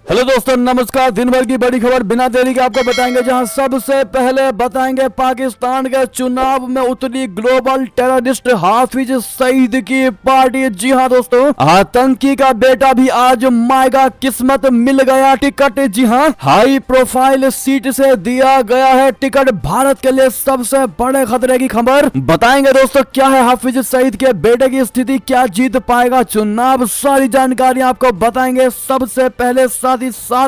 Hello दोस्तों, नमस्कार। दिन भर की बड़ी खबर बिना देरी के आपको बताएंगे, जहां सबसे पहले बताएंगे पाकिस्तान के चुनाव में उतरी ग्लोबल टेररिस्ट हाफिज सईद की पार्टी। जी हां दोस्तों, आतंकी का बेटा भी आज मायगा, किस्मत मिल गया टिकट। जी हां, हाई प्रोफाइल सीट से दिया गया है टिकट। भारत के लिए सबसे बड़े खतरे की खबर बताएंगे दोस्तों, क्या है हाफिज सईद के बेटे की स्थिति, क्या जीत पाएगा चुनाव, सारी जानकारी आपको बताएंगे। सबसे पहले साथ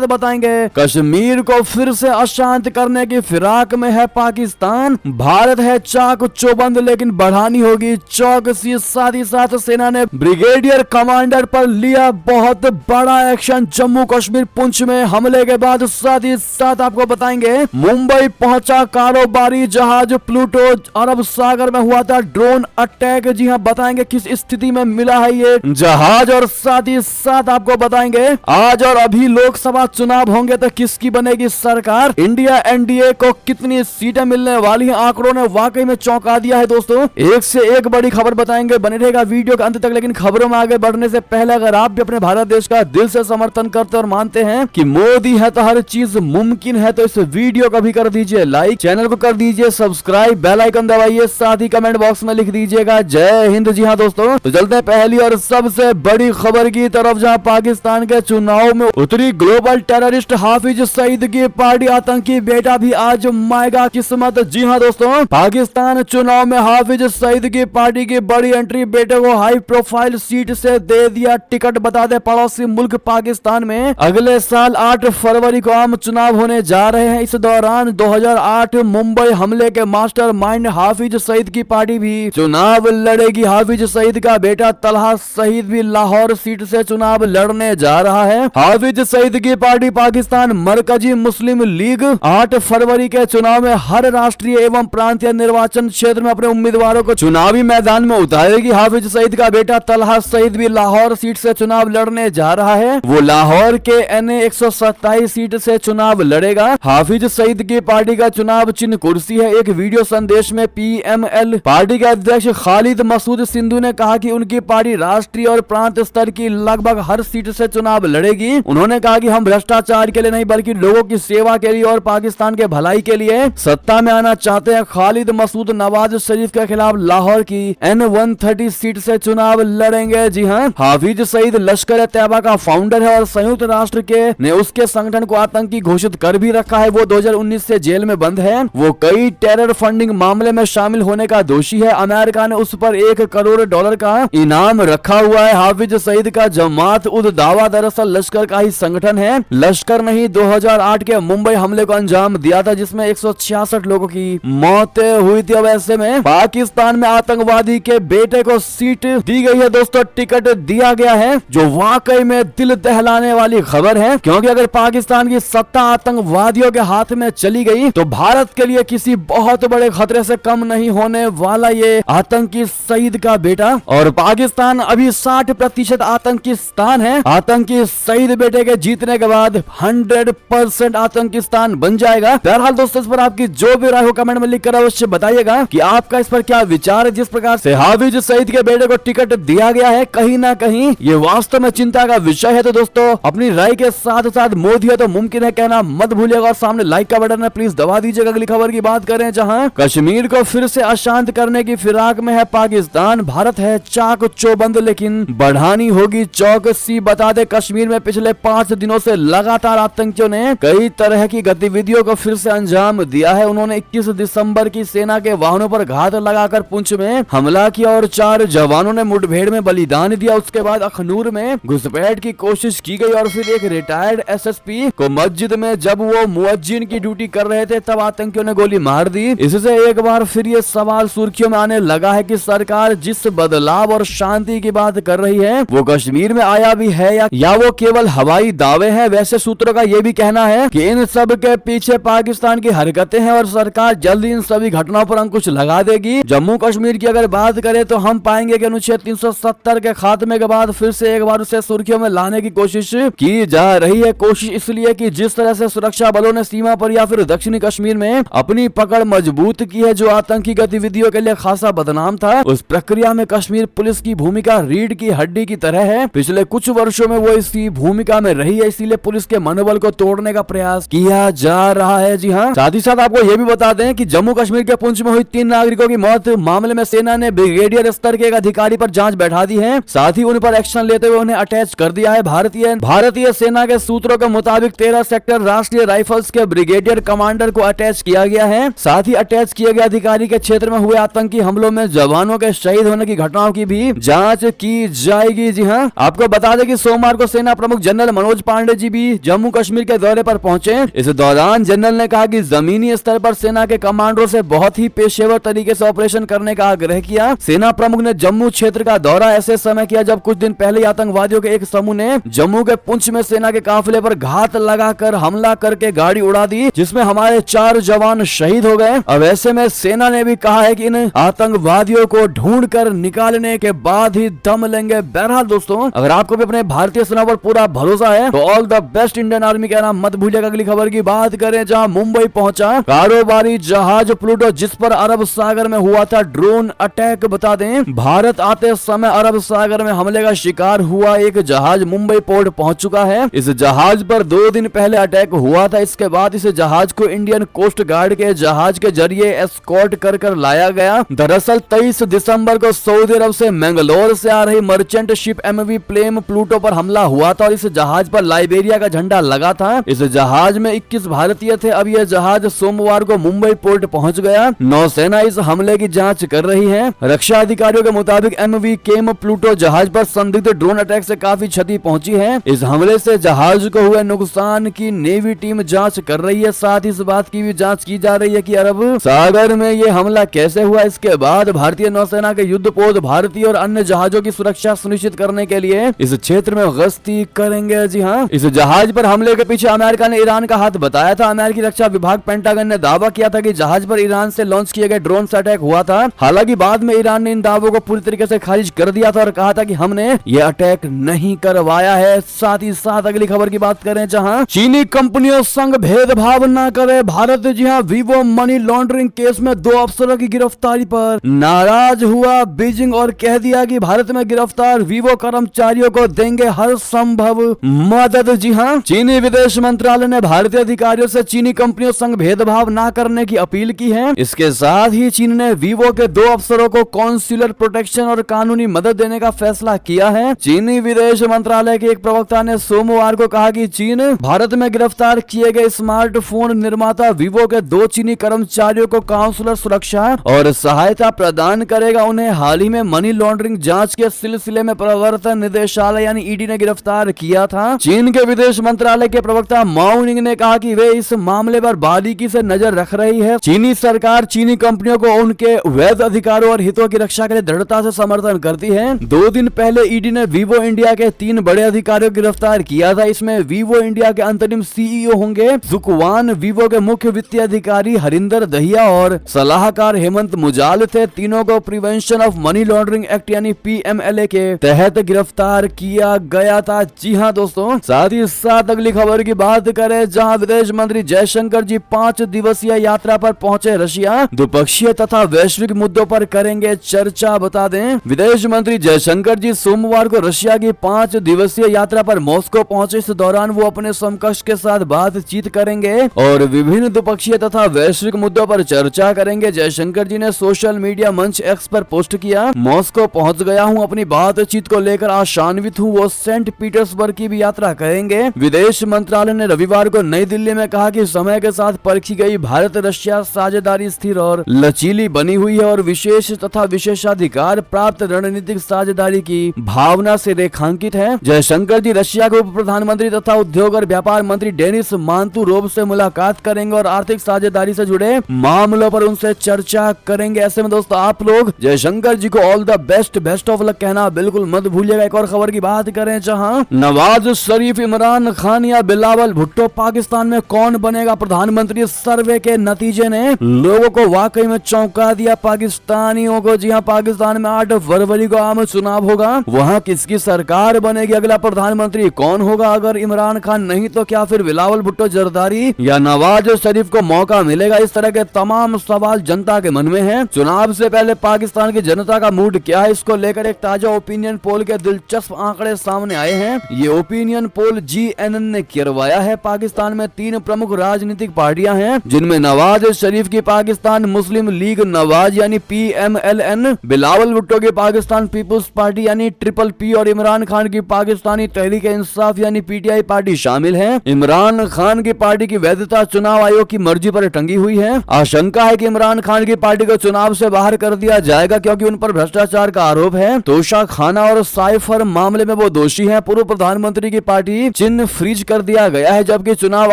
बताएंगे कश्मीर को फिर से अशांत करने की फिराक में है पाकिस्तान। भारत है चाक चौबंद, लेकिन बढ़ानी होगी चौकसी। साथ ही साथ सेना ने ब्रिगेडियर कमांडर पर लिया बहुत बड़ा एक्शन। जम्मू कश्मीर पुंछ में हमले के बाद साथ ही साथ आपको बताएंगे मुंबई पहुंचा कारोबारी जहाज प्लूटो, अरब सागर में हुआ था ड्रोन अटैक। जी हां, बताएंगे किस स्थिति में मिला है ये जहाज, और साथ ही साथ आपको बताएंगे आज और अभी लोकसभा चुनाव होंगे तो किसकी बनेगी सरकार, इंडिया एनडीए को कितनी सीटें मिलने वाली हैं। आंकड़ों ने वाकई में चौंका दिया है दोस्तों, एक से एक बड़ी खबर बताएंगे। बने रहेगा वीडियो के अंत तक। लेकिन खबरों में आगे बढ़ने से पहले अगर आप भी अपने भारत देश का दिल से समर्थन करते और मानते हैं कि मोदी है तो हर चीज मुमकिन है, तो इस वीडियो को भी कर दीजिए लाइक, चैनल को कर दीजिए सब्सक्राइब, बेल आइकन दबाइए, साथ ही कमेंट बॉक्स में लिख दीजिएगा जय हिंद। जी हाँ दोस्तों, तो चलते हैं पहली और सबसे बड़ी खबर की तरफ, जहां पाकिस्तान के चुनाव में उतरी ग्लोबल टेररिस्ट हाफिज सईद की पार्टी। आतंकी बेटा भी आज मायगा, किस्मत। जी हां दोस्तों, पाकिस्तान चुनाव में हाफिज सईद की पार्टी की बड़ी एंट्री। बेटे को हाई प्रोफाइल सीट से दे दिया टिकट। बता दे पड़ोसी मुल्क पाकिस्तान में अगले साल 8 फरवरी को आम चुनाव होने जा रहे हैं। इस दौरान 2008 मुंबई हमले के मास्टरमाइंड हाफिज सईद की पार्टी भी चुनाव लड़ेगी। हाफिज सईद का बेटा तलहा सईद भी लाहौर सीट से चुनाव लड़ने जा रहा है। हाफिज सईद की पार्टी पाकिस्तान मरकजी मुस्लिम लीग 8 फरवरी के चुनाव में हर राष्ट्रीय एवं प्रांतीय निर्वाचन क्षेत्र में अपने उम्मीदवारों को चुनावी मैदान में उतारेगी। हाफिज सईद का बेटा तलहा सईद भी लाहौर सीट से चुनाव लड़ने जा रहा है। वो लाहौर के NA 127 सीट से चुनाव लड़ेगा। हाफिज सईद की पार्टी का चुनाव चिन्ह कुर्सी है। एक वीडियो संदेश में PML पार्टी के अध्यक्ष खालिद मसूद सिंधु ने कहा कि उनकी पार्टी राष्ट्रीय और प्रांत स्तर की लगभग हर सीट से चुनाव लड़ेगी। उन्होंने कहा कि हम भ्रष्टाचार के लिए नहीं बल्कि लोगों की सेवा के लिए और पाकिस्तान के भलाई के लिए सत्ता में आना चाहते हैं। खालिद मसूद नवाज शरीफ के खिलाफ लाहौर की N130 सीट से चुनाव लड़ेंगे। जी हां, हाफिज सईद लश्कर तैयबा का फाउंडर है और संयुक्त राष्ट्र के ने उसके संगठन को आतंकी घोषित कर भी रखा है। वो 2019 से जेल में बंद है। वो कई टेरर फंडिंग मामले में शामिल होने का दोषी है। अमेरिका ने उस पर $1 करोड़ का इनाम रखा हुआ है। हाफिज सईद का जमात उद दावा दरअसल लश्कर का ही संगठन है। लश्कर ने ही 2008 के मुंबई हमले को अंजाम दिया था, जिसमें 166 लोगों की मौतें हुई थी। अब ऐसे में पाकिस्तान में आतंकवादी के बेटे को सीट दी गई है दोस्तों, टिकट दिया गया है, जो वाकई में दिल दहलाने वाली खबर है। क्योंकि अगर पाकिस्तान की सत्ता आतंकवादियों के हाथ में चली गई तो भारत के लिए किसी बहुत बड़े खतरे से कम नहीं होने वाला ये आतंकी सईद का बेटा। और पाकिस्तान अभी 60% आतंकिस्तान है। आतंकी सईद बेटे के जीतने के बाद 100% आतंकिस्तान बन जाएगा। बहरहाल दोस्तों, इस पर आपकी जो भी राय हो कमेंट में लिखकर अवश्य बताइएगा कि आपका इस पर क्या विचार है। जिस प्रकार से हाफिज सईद के बेटे को टिकट दिया गया है, कहीं ना कहीं ये वास्तव में चिंता का विषय है। तो दोस्तों, अपनी राय के साथ साथ मोदी है तो मुमकिन है कहना मत भूलिएगा, और सामने लाइक का बटन है प्लीज दबा दीजिएगा। अगली खबर की बात करें, जहां कश्मीर को फिर से अशांत करने की फिराक में है पाकिस्तान। भारत है चाक चौबंद, लेकिन बढ़ानी होगी चौकसी। बता दे कश्मीर में पिछले 5 दिनों से लगातार आतंकियों ने कई तरह की गतिविधियों को फिर से अंजाम दिया है। उन्होंने 21 दिसंबर की सेना के वाहनों पर घात लगाकर पुंछ में हमला किया और 4 जवानों ने मुठभेड़ में बलिदान दिया। उसके बाद अखनूर में घुसपैठ की कोशिश की गई और फिर एक रिटायर्ड SSP को मस्जिद में जब वो मुअज्जिन की ड्यूटी कर रहे थे तब आतंकियों ने गोली मार दी। इससे एक बार फिर ये सवाल सुर्खियों में आने लगा है कि सरकार जिस बदलाव और शांति की बात कर रही है वो कश्मीर में आया भी है या वो केवल हवाई दावे हैं। वैसे सूत्रों का ये भी कहना है कि इन सब के पीछे पाकिस्तान की हरकतें हैं और सरकार जल्दी इन सभी घटनाओं पर अंकुश लगा देगी। जम्मू कश्मीर की अगर बात करें तो हम पाएंगे कि अनुच्छेद 370 के खात्मे के बाद फिर से एक बार उसे सुर्खियों में लाने की कोशिश की जा रही है। कोशिश इसलिए कि जिस तरह से सुरक्षा बलों ने सीमा पर या फिर दक्षिणी कश्मीर में अपनी पकड़ मजबूत की है, जो आतंकी गतिविधियों के लिए खासा बदनाम था, उस प्रक्रिया में कश्मीर पुलिस की भूमिका रीढ़ की हड्डी की तरह है। पिछले कुछ वर्षों में वो इसी भूमिका में रही है, इसीलिए पुलिस के मनोबल को तोड़ने का प्रयास किया जा रहा है। जी हाँ, साथ ही साथ आपको ये भी बता दें कि जम्मू कश्मीर के पुंछ में हुई 3 नागरिकों की मौत मामले में सेना ने ब्रिगेडियर स्तर के एक अधिकारी पर जांच बैठा दी है। साथ ही उन पर एक्शन लेते हुए उन्हें अटैच कर दिया है। भारतीय सेना के सूत्रों के मुताबिक 13 सेक्टर राष्ट्रीय राइफल्स के ब्रिगेडियर कमांडर को अटैच किया गया है। साथ ही अटैच किए गए अधिकारी के क्षेत्र में हुए आतंकी हमलों में जवानों के शहीद होने की घटनाओं की भी जांच की जाएगी। जी हाँ, आपको बता दें कि सोमवार को सेना प्रमुख जनरल मनोज पांडे जी भी जम्मू कश्मीर के दौरे पर पहुंचे। इस दौरान जनरल ने कहा कि जमीनी स्तर पर सेना के कमांडरों से बहुत ही पेशेवर तरीके से ऑपरेशन करने का आग्रह किया। सेना प्रमुख ने जम्मू क्षेत्र का दौरा ऐसे समय किया जब कुछ दिन पहले आतंकवादियों के एक समूह ने जम्मू के पुंछ में सेना के काफिले पर घात लगाकर हमला करके गाड़ी उड़ा दी, जिसमें हमारे 4 जवान शहीद हो गए। अब ऐसे में सेना ने भी कहा है कि इन आतंकवादियों को ढूंढ कर निकालने के बाद ही दम लेंगे। बहरहाल दोस्तों, अगर आपको भी अपने भारतीय सेना पर पूरा भरोसा है तो all the best Indian army कहना मत भूलिएगा। अगली खबर की बात करें, जहां मुंबई पहुंचा कारोबारी जहाज प्लूटो जिस पर अरब सागर में हुआ था ड्रोन अटैक। बता दें, भारत आते समय अरब सागर में हमले का शिकार हुआ एक जहाज मुंबई पोर्ट पहुंच चुका है। इस जहाज पर 2 दिन पहले अटैक हुआ था। इसके बाद इस जहाज को इंडियन कोस्ट गार्ड के जहाज के जरिए एस्कॉर्ट कर लाया गया। दरअसल 23 दिसंबर को सऊदी अरब से मैंगलोर से आ रही मर्चेंट शिप MV प्लेम प्लूटो पर हमला हुआ था और इस जहाज पर लाइबेरिया का झंडा लगा था। इस जहाज में 21 भारतीय थे। अब यह जहाज सोमवार को मुंबई पोर्ट पहुंच गया। नौसेना इस हमले की जांच कर रही है। रक्षा अधिकारियों के मुताबिक MV केम प्लूटो जहाज पर संदिग्ध ड्रोन अटैक से काफी क्षति पहुंची है। इस हमले से जहाज को हुए नुकसान की नेवी टीम जांच कर रही है। साथ ही इस बात की भी जांच की जा रही है कि अरब सागर में ये हमला कैसे हुआ। इसके बाद भारतीय नौसेना के युद्धपोत भारतीय और अन्य जहाजों की सुरक्षा सुनिश्चित करने के लिए इस क्षेत्र में गश्ती करेंगे। जी हाँ, इस जहाज पर हमले के पीछे अमेरिका ने ईरान का हाथ बताया था। अमेरिकी रक्षा विभाग पेंटागन ने दावा किया था कि जहाज पर ईरान से लॉन्च किए गए ड्रोन से अटैक हुआ था। हालांकि बाद में ईरान ने इन दावों को पूरी तरीके से खारिज कर दिया था और कहा था कि हमने ये अटैक नहीं करवाया है। साथ ही साथ अगली खबर की बात करें, जहां चीनी कंपनियों संग भेदभाव न करे भारत। जी हां, वीवो मनी लॉन्ड्रिंग केस में 2 अफसरों की गिरफ्तारी पर नाराज हुआ बीजिंग और कह दिया कि भारत में गिरफ्तार वीवो कर्मचारियों को देंगे हर संभव मदद। जी हां, चीनी विदेश मंत्रालय ने भारतीय अधिकारियों से चीनी कंपनियों संग भेदभाव न करने की अपील की है। इसके साथ ही चीन ने वीवो के 2 अफसरों को कॉन्सुलर प्रोटेक्शन और कानूनी मदद देने का फैसला किया है। चीनी विदेश मंत्रालय के एक प्रवक्ता ने सोमवार को कहा कि चीन भारत में गिरफ्तार किए गए स्मार्टफोन निर्माता वीवो के 2 चीनी कर्मचारियों को काउंसलर सुरक्षा और सहायता प्रदान करेगा। उन्हें हाल ही में मनी लॉन्ड्रिंग जांच के सिलसिले में प्रवर्तन निदेशालय यानी ईडी ने गिरफ्तार किया था। चीन के विदेश मंत्रालय के प्रवक्ता माओ निंग ने कहा कि वे इस मामले पर बारीकी से नजर रख रही है। चीनी सरकार चीनी कंपनियों को उनके वैध अधिकारों और हितों की रक्षा के लिए दृढ़ता से समर्थन करती है। 2 दिन पहले ईडी ने वीवो इंडिया के 3 बड़े अधिकारियों को गिरफ्तार किया था। इसमें वीवो इंडिया के अंतरिम CEO होंगे जुकवान, वीवो के मुख्य वित्तीय अधिकारी हरिंदर दहिया और सलाहकार हेमंत मुजाल थे। तीनों को prevention of money laundering act यानी PMLA के तहत गिरफ्तार किया गया था। जी हाँ दोस्तों, साथ ही साथ अगली खबर की बात करें, जहां विदेश मंत्री जयशंकर जी 5 दिवसीय यात्रा पर पहुंचे रशिया। द्विपक्षीय तथा वैश्विक मुद्दों पर करेंगे चर्चा। बता दें, विदेश मंत्री जयशंकर जी सोमवार को रशिया की 5 दिवसीय यात्रा पर मॉस्को पहुंचे। इस दौरान वो अपने समकक्ष के साथ बातचीत करेंगे और विभिन्न द्विपक्षीय तथा वैश्विक मुद्दों पर चर्चा करेंगे। जयशंकर जी ने सोशल मीडिया मंच X पर पोस्ट किया, मॉस्को पहुंच गया हूं, अपनी बातचीत को लेकर आशान्वित हूं। वो सेंट पीटर्सबर्ग की भी यात्रा करेंगे। विदेश मंत्रालय ने रविवार को नई दिल्ली में कहा कि समय के साथ परखी गई भारत रशिया साझेदारी स्थिर और लचीली बनी हुई है और विशेष तथा विशेषाधिकार प्राप्त रणनीतिक साझेदारी की भावना से रेखांकित है। जयशंकर जी रशिया के उप प्रधानमंत्री तथा उद्योग और व्यापार मंत्री डेनिस मांतुरोव से मुलाकात करेंगे और आर्थिक साझेदारी से जुड़े मामलों पर उनसे चर्चा करेंगे। ऐसे में दोस्तों आप लोग जयशंकर जी को all the best of luck कहना बिल्कुल मत भूलिएगा। एक और खबर की बात करें, जहां नवाज शरीफ, इमरान खान या बिलावल भुट्टो पाकिस्तान में कौन बनेगा प्रधानमंत्री, सर्वे के नतीजे ने लोगों को वाकई में चौंका दिया। पाकिस्तानियों को, जी हां, पाकिस्तान में 8 फरवरी को आम चुनाव होगा। वहां किसकी सरकार बनेगी, अगला प्रधानमंत्री कौन होगा? अगर इमरान खान नहीं तो क्या फिर बिलावल भुट्टो जरदारी या नवाज शरीफ को मौका मिलेगा? इस तरह के तमाम सवाल जनता के मन में हैं। चुनाव से पहले पाकिस्तान की जनता का मूड क्या है, इसको लेकर एक ताजा ओपिनियन पोल के दिलचस्प आंकड़े सामने आए हैं। ये ओपिनियन ओपिनियन पोल GNN ने करवाया है। पाकिस्तान में 3 प्रमुख राजनीतिक पार्टियां हैं, जिनमें नवाज शरीफ की पाकिस्तान मुस्लिम लीग नवाज यानी PMLN, बिलावल भुट्टो की पाकिस्तान पीपुल्स पार्टी यानी PP और इमरान खान की पाकिस्तानी तहरीक इंसाफ यानी PTI पार्टी शामिल है। इमरान खान की पार्टी की वैधता चुनाव आयोग की मर्जी पर टंगी हुई है। आशंका है कि इमरान खान की पार्टी को चुनाव से बाहर कर दिया जाएगा क्योंकि उन पर भ्रष्टाचार का आरोप है। तोशा खाना और साइफर मामले में वो दोषी हैं। पूर्व प्रधानमंत्री की पार्टी चिन्ह फ्रीज कर दिया गया है, जबकि चुनाव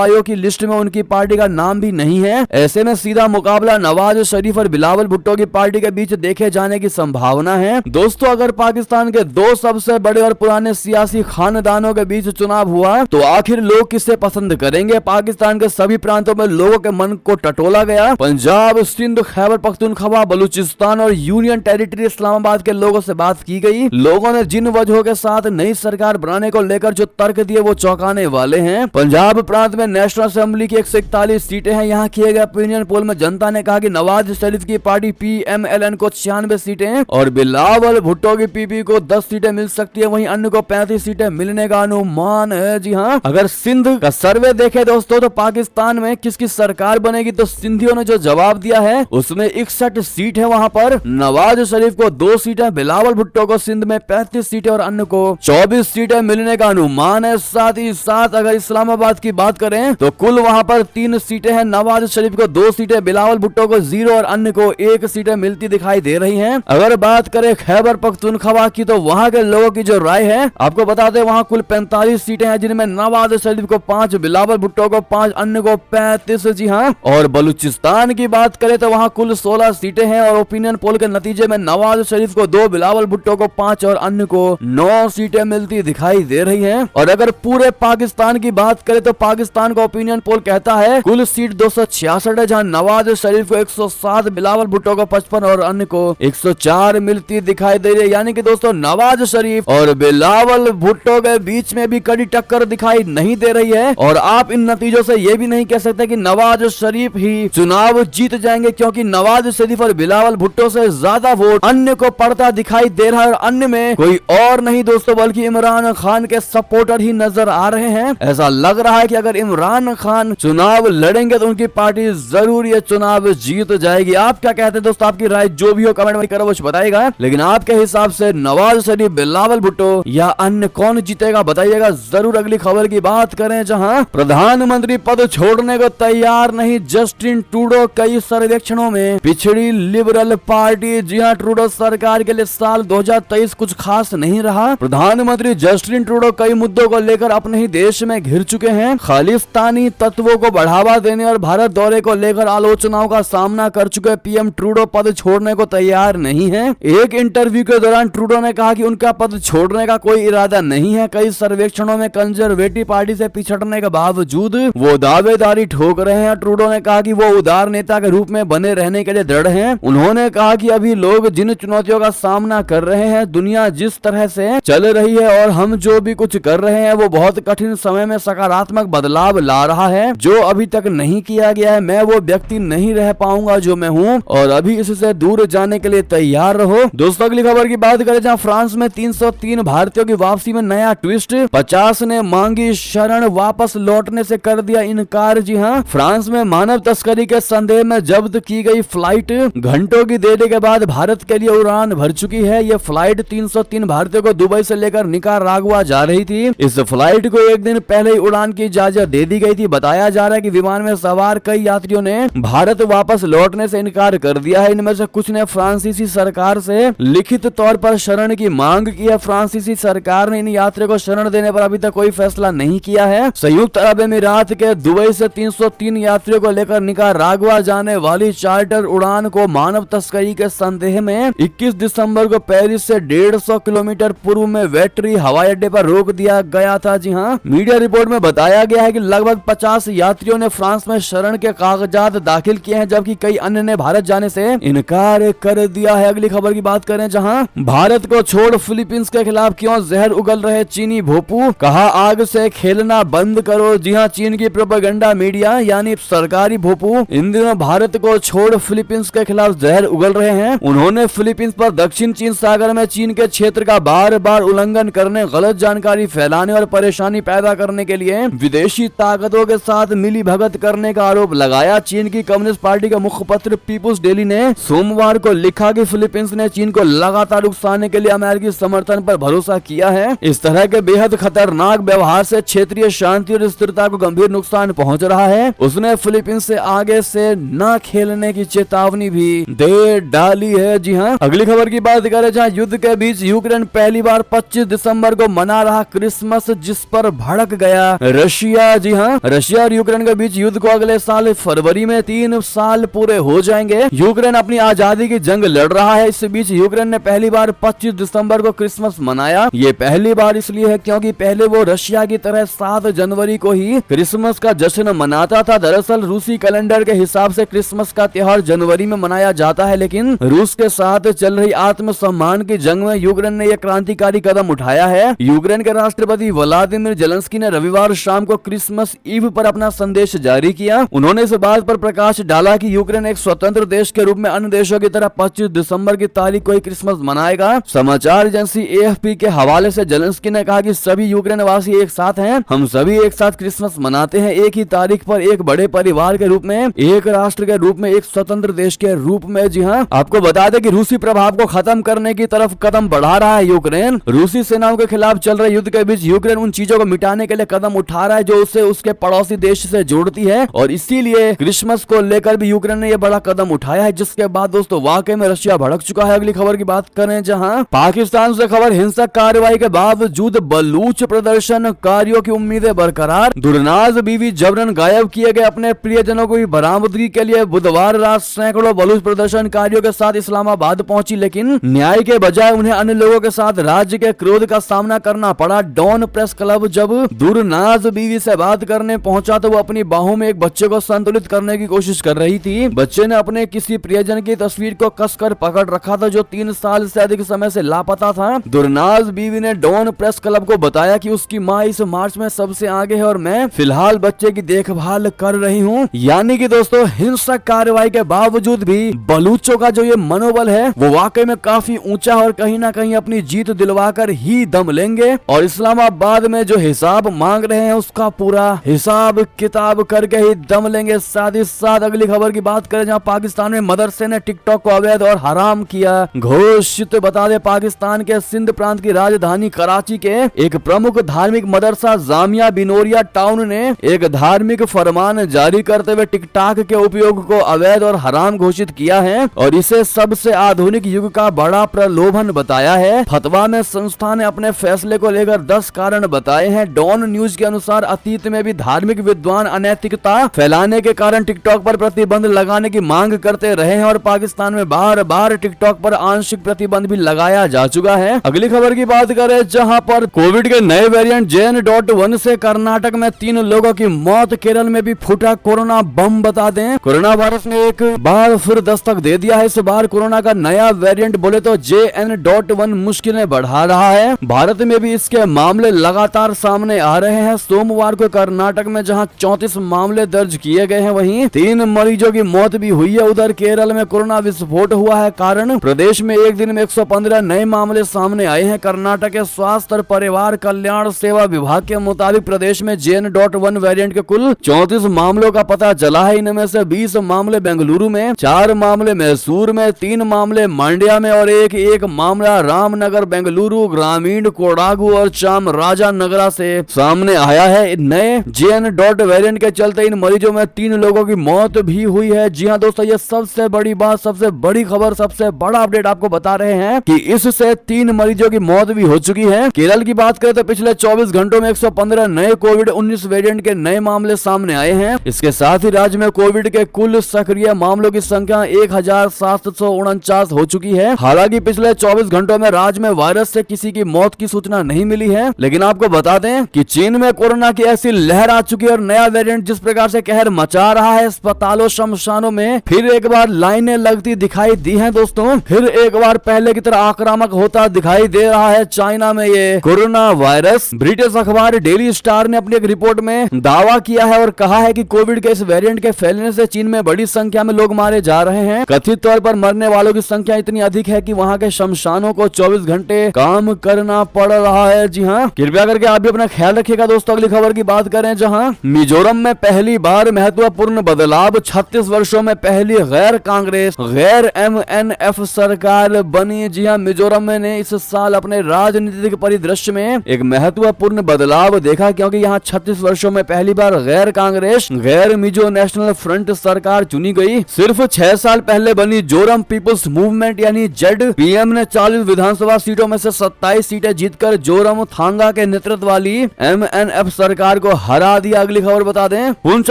आयोग की लिस्ट में उनकी पार्टी का नाम भी नहीं है। ऐसे में सीधा मुकाबला नवाज शरीफ और बिलावल भुट्टो की पार्टी के बीच देखे जाने की संभावना है। दोस्तों, अगर पाकिस्तान के 2 सबसे बड़े और पुराने सियासी खानदानों के बीच चुनाव हुआ तो आखिर लोग किसे पसंद करेंगे? पाकिस्तान के सभी प्रांतों में लोगों के मन को टटोला गया। पंजाब, सिंध, खैबर पख्तूनख्वा, बलूचिस्तान और यूनियन टेरिटरी इस्लामाबाद के लोगों से बात की गई। लोगों ने जिन वजहों के साथ नई सरकार बनाने को लेकर जो तर्क दिए वो चौंकाने वाले हैं। पंजाब प्रांत में नेशनल असेंबली की 141 सीटें हैं। यहाँ किए गए ओपिनियन पोल में जनता ने कहा कि नवाज शरीफ की पार्टी PMLN को 96 सीटें और बिलावल भुट्टो की PP को 10 सीटें मिल सकती है। वहीं अन्य को 35 सीटें मिलने का अनुमान है। जी हाँ, अगर सिंध का सर्वे देखे दोस्तों तो पाकिस्तान में किसकी सरकार बनेगी तो सिंधियों ने जो जवाब दिया है उसमें 61 सीट है। वहाँ पर नवाज शरीफ को 2 सीटें, बिलावल भुट्टो को सिंध में 35 सीटें और अन्य को 24 सीटें मिलने का अनुमान है। साथ ही साथ अगर इस्लामाबाद की बात करें तो कुल वहाँ पर 3 सीटें हैं। नवाज शरीफ को 2 सीटें, बिलावल भुट्टो को 0 और अन्य को 1 सीटें मिलती दिखाई दे रही हैं। अगर बात करें खैबर पख्तूनख्वा की तो वहाँ के लोगों की जो राय है आपको बता दें, वहाँ कुल 45 सीटें हैं, जिनमें नवाज शरीफ को 5, बिलावल भुट्टो को 5, अन्य को 35। जी हाँ, और बलूचिस्तान की बात करें तो वहाँ कुल 16 सीटें हैं और ओपिनियन पोल के नतीजे में नवाज शरीफ को 2, बिलावल भुट्टो को 5 और अन्य को 9 सीटें मिलती दिखाई दे रही हैं। और अगर पूरे पाकिस्तान की बात करें तो पाकिस्तान का ओपिनियन पोल कहता है कुल सीट 266 है, जहाँ नवाज शरीफ को 107, बिलावल भुट्टो को 55 और अन्य को 104 मिलती दिखाई दे रही है। यानी कि दोस्तों नवाज शरीफ और बिलावल भुट्टो के बीच में भी कड़ी टक्कर दिखाई नहीं दे रही है। और आप इन नतीजों से ये भी नहीं कह सकते कि नवाज शरीफ ही चुनाव जीत जाएंगे, क्योंकि नवाज शरीफ और बिलावल भुट्टो से ज्यादा वोट अन्य को पड़ता दिखाई दे रहा है। और अन्य में कोई और नहीं दोस्तों बल्कि इमरान खान के सपोर्टर ही नजर आ रहे हैं। ऐसा लग रहा है कि अगर इमरान खान चुनाव लड़ेंगे तो उनकी पार्टी जरूर ये चुनाव जीत जाएगी। आप क्या कहते हैं दोस्तों? आपकी राय जो भी हो कमेंट में करो, बताइएगा। लेकिन आपके हिसाब से नवाज शरीफ, बिलावल भुट्टो या अन्य कौन जीतेगा बताइएगा जरूर। अगली खबर की बात करें, जहां प्रधानमंत्री पद छोड़ने को तैयार नहीं जस्टिन ट्रूडो, कई सर्वेक्षणों में पिछड़ी लिबरल पार्टी। जी हां, ट्रूडो सरकार के लिए साल 2023 कुछ खास नहीं रहा। प्रधानमंत्री जस्टिन ट्रूडो कई मुद्दों को लेकर अपने ही देश में घिर चुके हैं। खालिस्तानी तत्वों को बढ़ावा देने और भारत दौरे को लेकर आलोचनाओं का सामना कर चुके PM ट्रूडो पद छोड़ने को तैयार नहीं है। एक इंटरव्यू के दौरान ट्रूडो ने कहा कि उनका पद छोड़ने का कोई इरादा नहीं है। कई सर्वेक्षणों में कंजर्वेटिव पार्टी से पिछड़ने के बावजूद वो दावेदारी ठोक रहे हैं। ट्रूडो ने कहा कि वो उदार नेता के रूप में बने रहने के लिए दृढ़ हैं। उन्होंने कहा कि अभी लोग जिन चुनौतियों का सामना कर रहे हैं, दुनिया जिस तरह से चल रही है और हम जो भी कुछ कर रहे हैं वो बहुत कठिन समय में सकारात्मक बदलाव ला रहा है जो अभी तक नहीं किया गया है। मैं वो व्यक्ति नहीं रह पाऊंगा जो मैं हूँ और अभी इससे दूर जाने के लिए तैयार रहो। दोस्तों अगली खबर की बात करें, जहाँ फ्रांस में 303 भारतीयों की वापसी में नया ट्विस्ट। 50 ने मांगी शरण, वापस लौटने से कर दिया इनकार। जी हाँ, फ्रांस में मानव तस्करी के संदेह में जब्त की गई फ्लाइट घंटों की देरी के बाद भारत के लिए उड़ान भर चुकी है। यह फ्लाइट 303 भारतीयों को दुबई से लेकर निकारागुआ जा रही थी। इस फ्लाइट को एक दिन पहले ही उड़ान की इजाजत दे दी गई थी। बताया जा रहा है कि विमान में सवार कई यात्रियों ने भारत वापस लौटने से इनकार कर दिया है। इनमें से कुछ ने फ्रांसीसी सरकार से लिखित तौर पर शरण की मांग की है। फ्रांसीसी सरकार ने इन यात्रियों को शरण देने पर अभी तक कोई फैसला नहीं किया है। संयुक्त अरब अमीरात के दुबई से 303 यात्रियों को लेकर निकारागुआ जाने वाली चार्टर उड़ान को मानव तस्करी के संदेह में 21 दिसंबर को पेरिस से 150 किलोमीटर पूर्व में वेट्री हवाई अड्डे पर रोक दिया गया था। जी हाँ, मीडिया रिपोर्ट में बताया गया है कि लगभग 50 यात्रियों ने फ्रांस में शरण के कागजात दाखिल किए हैं, जबकि कई अन्य ने भारत जाने से इनकार कर दिया है। अगली खबर की बात करें, जहां भारत को छोड़ फिलीपींस के खिलाफ क्यों जहर उगल रहे चीनी भोपू, कहा आग से खेलना बंद करो। जी हाँ, चीन की प्रोपेगेंडा मीडिया यानी सरकारी भोपू इन दिनों भारत को छोड़ फिलीपींस के खिलाफ जहर उगल रहे हैं। उन्होंने फिलीपींस पर दक्षिण चीन सागर में चीन के क्षेत्र का बार बार उल्लंघन करने, गलत जानकारी फैलाने फैलाने और परेशानी पैदा करने के लिए विदेशी ताकतों के साथ मिली भगत करने का आरोप लगाया। चीन की कम्युनिस्ट पार्टी का मुखपत्र पीपुल्स डेली ने सोमवार को लिखा कि फिलीपींस ने चीन को लगातार उकसाने के लिए अमेरिकी समर्थन पर भरोसा किया है। इस तरह के बेहद खतरनाक व्यवहार से क्षेत्रीय शांति और स्थिरता को गंभीर नुकसान पहुंच रहा है। उसने फिलीपींस से आगे से न खेलने की चेतावनी भी दे डाली है। जी हाँ, अगली खबर की बात करें जहां युद्ध के बीच यूक्रेन पहली बार 25 दिसंबर को मना रहा क्रिसमस, जिस पर भड़क गया रशिया। जी हाँ, रशिया और यूक्रेन के बीच युद्ध को अगले साल फरवरी में 3 साल पूरे हो जाएंगे। यूक्रेन अपनी आजादी की जंग लड़ रहा है। इस बीच यूक्रेन ने पहली बार 25 दिसंबर को क्रिसमस मनाया। ये पहली बार इसलिए है क्योंकि पहले वो रशिया की तरह 7 जनवरी को ही क्रिसमस का जश्न मनाता था। दरअसल रूसी कैलेंडर के हिसाब से क्रिसमस का त्योहार जनवरी में मनाया जाता है, लेकिन रूस के साथ चल रही आत्मसम्मान की जंग में यूक्रेन ने यह क्रांतिकारी कदम उठाया है। यूक्रेन के राष्ट्रपति व्लादिमीर जेलेंस्की ने रविवार शाम को क्रिसमस ईव पर अपना संदेश जारी किया। उन्होंने इस बात पर प्रकाश डाला कि यूक्रेन एक स्वतंत्र देश के रूप में अन्य देशों की तरह 25 दिसंबर की तारीख को ही क्रिसमस मनाएगा। समाचार एजेंसी एएफपी के हवाले से जेलेंस्की ने कहा कि सभी यूक्रेन वासी एक साथ हैं, हम सभी एक साथ क्रिसमस मनाते हैं, एक ही तारीख पर, एक बड़े परिवार के रूप में, एक राष्ट्र के रूप में, एक स्वतंत्र देश के रूप में। जी हाँ, आपको बता दें कि रूसी प्रभाव को खत्म करने की तरफ कदम बढ़ा रहा है यूक्रेन। रूसी सेनाओं के खिलाफ चल रहे युद्ध के बीच यूक्रेन उन चीजों को मिटाने के लिए कदम उठा रहा है जो उसे उसके पड़ोसी देश से जोड़ती है, और इसीलिए क्रिसमस को लेकर भी यूक्रेन ने यह बड़ा कदम उठाया है, जिसके बाद दोस्तों वाकई में रशिया भड़क चुका है। अगली खबर की बात करें जहां पाकिस्तान से खबर, हिंसक कार्रवाई के बावजूद बलूच प्रदर्शनकारियों की उम्मीदें बरकरार। दुरनाज बीवी जबरन गायब किए गए अपने प्रियजनों को बरामदगी के लिए बुधवार रात सैकड़ों बलूच प्रदर्शनकारियों के साथ इस्लामाबाद पहुंची, लेकिन न्याय के बजाय उन्हें अन्य लोगों के साथ राज्य के क्रोध का सामना करना पड़ा। डॉन प्रेस क्लब जब दुरनाज बीवी से बात करने पहुंचा तो वो अपनी बाहों में एक बच्चे को संतुलित करने की कोशिश कर रही थी। बच्चे ने अपने किसी प्रियजन की तस्वीर को कसकर पकड़ रखा था जो 3 साल से अधिक समय से लापता था। दुरनाज बीवी ने डॉन प्रेस क्लब को बताया कि उसकी माँ इस मार्च में सबसे आगे है और मैं फिलहाल बच्चे की देखभाल कर रही हूँ। यानी कि दोस्तों हिंसक कार्रवाई के बावजूद भी बलूचों का जो ये मनोबल है वो वाकई में काफी ऊंचा और कहीं ना कहीं अपनी जीत दिलवाकर ही दम लेंगे, और इस्लामाबाद में जो हिसाब मांग रहे हैं उसका पूरा हिसाब किताब करके ही दम लेंगे। साथ ही साथ अगली खबर की बात करें जहां पाकिस्तान में मदरसे ने टिकटॉक को अवैध और हराम किया घोषित। बता दें पाकिस्तान के सिंध प्रांत की राजधानी कराची के एक प्रमुख धार्मिक मदरसा जामिया बिनोरिया टाउन ने एक धार्मिक फरमान जारी करते हुए टिकटॉक के उपयोग को अवैध और हराम घोषित किया है और इसे सबसे आधुनिक युग का बड़ा प्रलोभन बताया है। फतवा में संस्था ने अपने फैसले को लेकर 10 कारण बताए हैं। डॉन न्यूज के अनुसार अतीत में भी धार्मिक विद्वान अनैतिकता फैलाने के कारण टिकटॉक पर प्रतिबंध लगाने की मांग करते रहे हैं और पाकिस्तान में बार बार टिकटॉक पर आंशिक प्रतिबंध भी लगाया जा चुका है। अगली खबर की बात करें जहां पर कोविड के नए वेरिएंट JN.1 से कर्नाटक में 3 लोगों की मौत, केरल में भी फूटा कोरोना बम। बता दें कोरोना वायरस ने एक बार फिर दस्तक दे दिया है। इस बार कोरोना का नया वेरिएंट बोले तो JN.1 मुश्किलें बढ़ा रहा है। भारत में भी इसके मामले लगातार सामने आ रहे हैं। सोमवार को कर्नाटक में जहां 34 मामले दर्ज किए गए हैं वहीं 3 मरीजों की मौत भी हुई है। उधर केरल में कोरोना विस्फोट हुआ है कारण प्रदेश में एक दिन में 115 नए मामले सामने आए हैं। कर्नाटक के स्वास्थ्य और परिवार कल्याण सेवा विभाग के मुताबिक प्रदेश में JN.1 वेरिएंट के कुल 34 मामलों का पता चला है। इनमें से 20 मामले बेंगलुरु में, 4 मामले मैसूर में, 3 मामले मांड्या में और एक मामला रामनगर, बेंगलुरु ग्रामीण, कोडागु और चामराजानगरा से सामने आया है। नए JN. वेरिएंट के चलते इन मरीजों में 3 लोगों की मौत भी हुई है। जी हाँ दोस्तों, ये सबसे बड़ी बात, सबसे बड़ी खबर, सबसे बड़ा अपडेट आपको बता रहे हैं कि इससे 3 मरीजों की मौत भी हो चुकी है। केरल की बात करें तो पिछले 24 घंटों में 115 नए कोविड-19 वेरिएंट के नए मामले सामने आए हैं। इसके साथ ही राज्य में कोविड के कुल सक्रिय मामलों की संख्या 1749 हो चुकी है। हालांकि पिछले 24 घंटों में राज्य में वायरस से किसी की मौत की सूचना नहीं मिली है, लेकिन आपको बता दें कि चीन में कोरोना की ऐसी लहर आ चुकी है और नया वेरिएंट जिस प्रकार से कहर मचा रहा है, अस्पतालों शमशानों में फिर एक बार लाइनें लगती दिखाई दी हैं दोस्तों। फिर एक बार पहले की तरह आक्रामक होता दिखाई दे रहा है चाइना में ये कोरोना वायरस। ब्रिटिश अखबार डेली स्टार ने अपनी एक रिपोर्ट में दावा किया है और कहा है कि कोविड के इस वेरिएंट के फैलने से चीन में बड़ी संख्या में लोग मारे जा रहे हैं। कथित तौर पर मरने वालों की संख्या इतनी अधिक है कि वहां के शमशानों को 24 घंटे काम करना पड़ रहा है। जी हाँ, कृपया करके आप भी अपना ख्याल रखिएगा दोस्तों। अगली खबर की बात करें, जहां मिजोरम में पहली बार महत्वपूर्ण बदलाव, 36 वर्षों में पहली गैर कांग्रेस गैर MNF सरकार बनी। जी हाँ, मिजोरम में ने इस साल अपने राजनीतिक परिदृश्य में एक महत्वपूर्ण बदलाव देखा, क्योंकि यहाँ 36 वर्षों में पहली बार गैर कांग्रेस गैर मिजो नेशनल फ्रंट सरकार चुनी गई। सिर्फ 6 साल पहले बनी जोरम पीपुल्स मूवमेंट यानी जेड पीएम ने 40 विधानसभा सीटों में से 27 सीटें जीतकर जोरम थांगा के नेतृत्व वाली MNF सरकार को हरा दिया। अगली खबर बता दें, पुंछ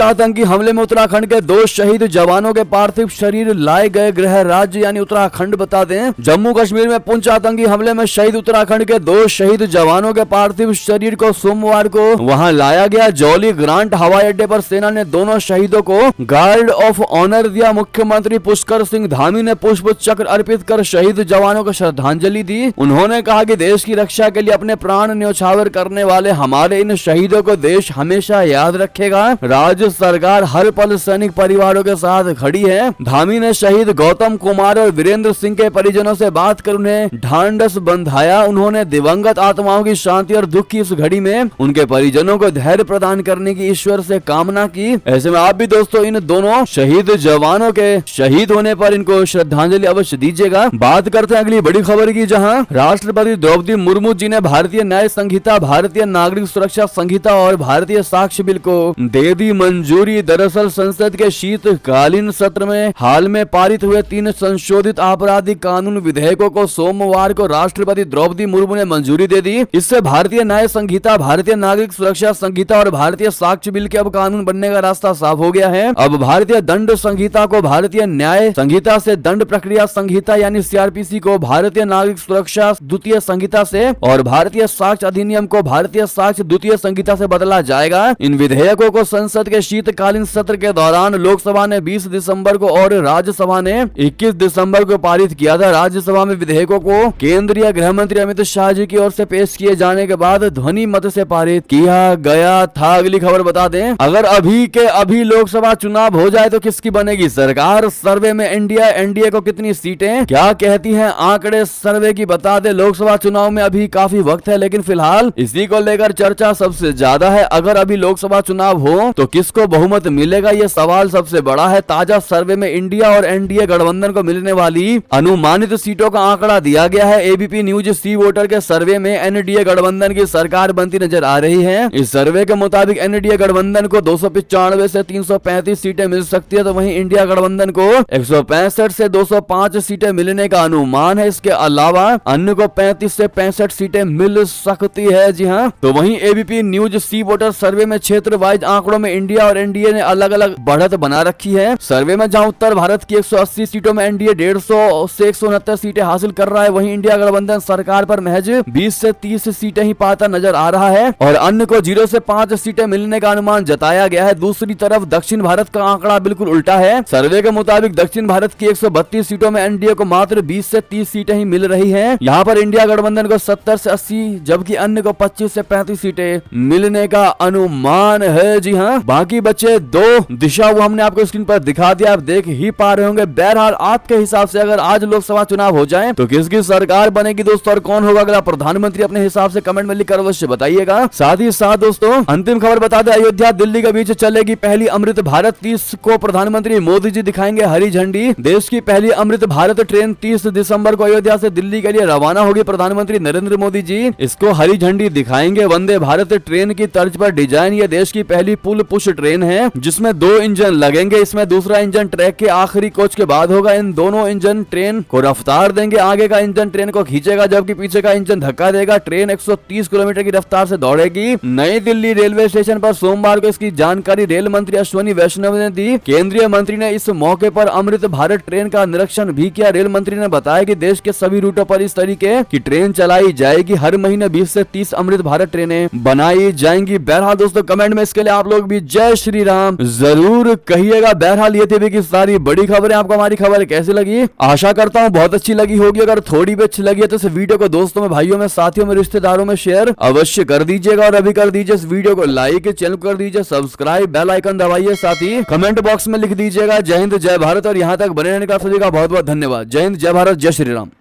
आतंकी हमले में उत्तराखंड के 2 शहीद जवानों के पार्थिव शरीर लाए गए गृह राज्य यानी उत्तराखंड। बता दें, जम्मू कश्मीर में पुंछ आतंकी हमले में शहीद उत्तराखंड के 2 शहीद जवानों के पार्थिव शरीर को सोमवार को वहां लाया गया। जौली ग्रांट हवाई अड्डे पर सेना ने दोनों शहीदों को गार्ड ऑफ ऑनर दिया। मुख्यमंत्री पुष्कर सिंह धामी ने पुष्प चक्र अर्पित कर शहीद जवानों को श्रद्धांजलि दी। उन्होंने कहा कि देश की रक्षा के लिए अपने प्राण न्यौछावर करने वाले हमारे इन शहीदों को देश हमेशा याद रखेगा। राज्य सरकार हर पल सैनिक परिवारों के साथ खड़ी है। धामी ने शहीद गौतम कुमार और वीरेंद्र सिंह के परिजनों से बात कर उन्हें ढांढस बंधाया। उन्होंने दिवंगत आत्माओं की शांति और दुख की इस घड़ी में उनके परिजनों को धैर्य प्रदान करने की ईश्वर से कामना की। ऐसे में आप भी दोस्तों इन दोनों शहीद जवानों के शहीद होने पर इनको श्रद्धांजलि अवश्य दीजिएगा। बात करते हैं अगली बड़ी खबर की, जहां राष्ट्रपति द्रौपदी मुर्मू जी ने भारतीय न्याय संहिता, भारतीय नागरिक सुरक्षा संहिता और भारतीय साक्ष्य बिल को दे दी मंजूरी। दरअसल संसद के शीतकालीन सत्र में हाल में पारित हुए 3 संशोधित आपराधिक कानून विधेयकों को सोमवार को राष्ट्रपति द्रौपदी मुर्मू ने मंजूरी दे दी। इससे भारतीय न्याय संहिता, भारतीय नागरिक सुरक्षा संहिता और भारतीय साक्ष्य बिल के अब कानून बनने का रास्ता साफ हो गया है। अब भारतीय दंड संहिता को भारतीय न्याय संहिता से, दंड प्रक्रिया संहिता यानी CRPC को भारतीय नागरिक सुरक्षा द्वितीय संहिता से और भारतीय साक्ष्य अधिनियम को भारतीय साक्ष्य द्वितीय संहिता से बदला जाएगा। इन विधेयकों को संसद के शीतकालीन सत्र के दौरान लोकसभा ने 20 दिसंबर को और राज्यसभा ने 21 दिसंबर को पारित किया था। राज्यसभा में विधेयकों को केंद्रीय गृह मंत्री अमित शाह जी की ओर से पेश किए जाने के बाद ध्वनि मत से पारित किया गया था। अगली खबर बता दें, अगर अभी के अभी लोकसभा चुनाव हो जाए तो किसकी बनेगी सरकार? सर्वे में एनडीए को कितनी सीटें, क्या कहती हैं आंकड़े सर्वे की? बता दें, लोकसभा चुनाव में अभी काफी वक्त है, लेकिन फिलहाल इसी को लेकर चर्चा सबसे ज्यादा है। अगर अभी लोकसभा चुनाव हो तो किसको बहुमत मिलेगा, ये सवाल सबसे बड़ा है। ताजा सर्वे में इंडिया और एनडीए गठबंधन को मिलने वाली अनुमानित सीटों का आंकड़ा दिया गया है। एबीपी न्यूज सी वोटर के सर्वे में एनडीए गठबंधन की सरकार बनती नजर आ रही है। इस सर्वे के मुताबिक एनडीए गठबंधन को 295 से 335 सीटें मिल सकती है, तो वहीं इंडिया गठबंधन को 165 से 205 सीटें मिलने का अनुमान है। इसके अलावा अन्य को 35 से 65 सीटें मिल सकती है। जी हाँ, तो वहीं एबीपी न्यूज सी वोटर सर्वे में क्षेत्र वाइज आंकड़ों में इंडिया और एनडीए ने अलग अलग बढ़त बना रखी है। सर्वे में जहां उत्तर भारत की 180 सीटों में एनडीए 150 से 169 सीटें हासिल कर रहा है, वहीं इंडिया गठबंधन सरकार पर महज 20 से 30 सीटें ही पाता नजर आ रहा है और अन्य को 0 से 5 सीटें मिलने का अनुमान जताया गया है। दूसरी तरफ दक्षिण भारत का आंकड़ा बिल्कुल उल्टा है। सर्वे के मुताबिक दक्षिण भारत की 132 सीटों में एनडीए को मात्र 20 से 30 सीटें ही मिल रही हैं। यहाँ पर इंडिया गठबंधन को 70 से 80 जबकि अन्य को 25 से 35 सीटें मिलने का अनुमान है। जी हाँ, बाकी बचे 2 दिशा वो हमने आपको स्क्रीन पर दिखा दिया, आप देख ही पा रहे होंगे। बहरहाल आपके हिसाब से अगर आज लोकसभा चुनाव हो जाए तो किसकी सरकार बनेगी दोस्तों और कौन होगा अगला प्रधानमंत्री, अपने हिसाब से कमेंट में लिखकर अवश्य बताइएगा। साथ ही साथ दोस्तों अंतिम खबर बता दें, अयोध्या दिल्ली के बीच चलेगी पहली अमृत भारत। 30 को प्रधानमंत्री मोदी जी दिखाएंगे हरी झंडी। देश की पहली अमृत भारत ट्रेन 30 दिसंबर को अयोध्या से दिल्ली के लिए रवाना होगी। प्रधानमंत्री नरेंद्र मोदी जी इसको हरी झंडी दिखाएंगे। वंदे भारत ट्रेन की तर्ज पर डिजाइन ये देश की पहली पुल पुश ट्रेन है, जिसमें 2 इंजन लगेंगे। इसमें दूसरा इंजन ट्रैक के आखिरी कोच के बाद होगा। इन दोनों इंजन ट्रेन को रफ्तार देंगे। आगे का इंजन ट्रेन को खींचेगा जबकि पीछे का इंजन धक्का देगा। ट्रेन 130 किलोमीटर की रफ्तार से दौड़ेगी। नई दिल्ली रेलवे स्टेशन पर सोमवार को इसकी जानकारी रेल मंत्री अश्विनी वैष्णव ने दी। केंद्रीय मंत्री ने इस मौके पर अमृत भारत ट्रेन का निरीक्षण भी किया। रेल मंत्री ने बताया कि देश के सभी रूटों पर इस तरीके की ट्रेन चलाई जाएगी। हर महीने 20 से 30 अमृत भारत ट्रेनें बनाई जाएंगी। बहरहाल दोस्तों कमेंट में इसके लिए आप लोग भी जय श्री राम जरूर कहिएगा। बहरहाल ये थी कि सारी बड़ी खबरें। आपको हमारी खबर कैसी लगी? आशा करता हूँ बहुत अच्छी लगी होगी। अगर थोड़ी भी अच्छी लगी है तो इस वीडियो को दोस्तों में, भाइयों में, साथियों में, रिश्तेदारों में शेयर अवश्य कर दीजिएगा और अभी कर दीजिए इस वीडियो को लाइक, चैनल को कर दीजिए सब्सक्राइब, बेल आइकन दबाइए। साथ ही कमेंट बॉक्स में लिख दीजिएगा जय हिंद जय भारत और यहाँ तक बने रहने का सभी का बहुत बहुत धन्यवाद। जय हिंद जय भारत जय श्री राम।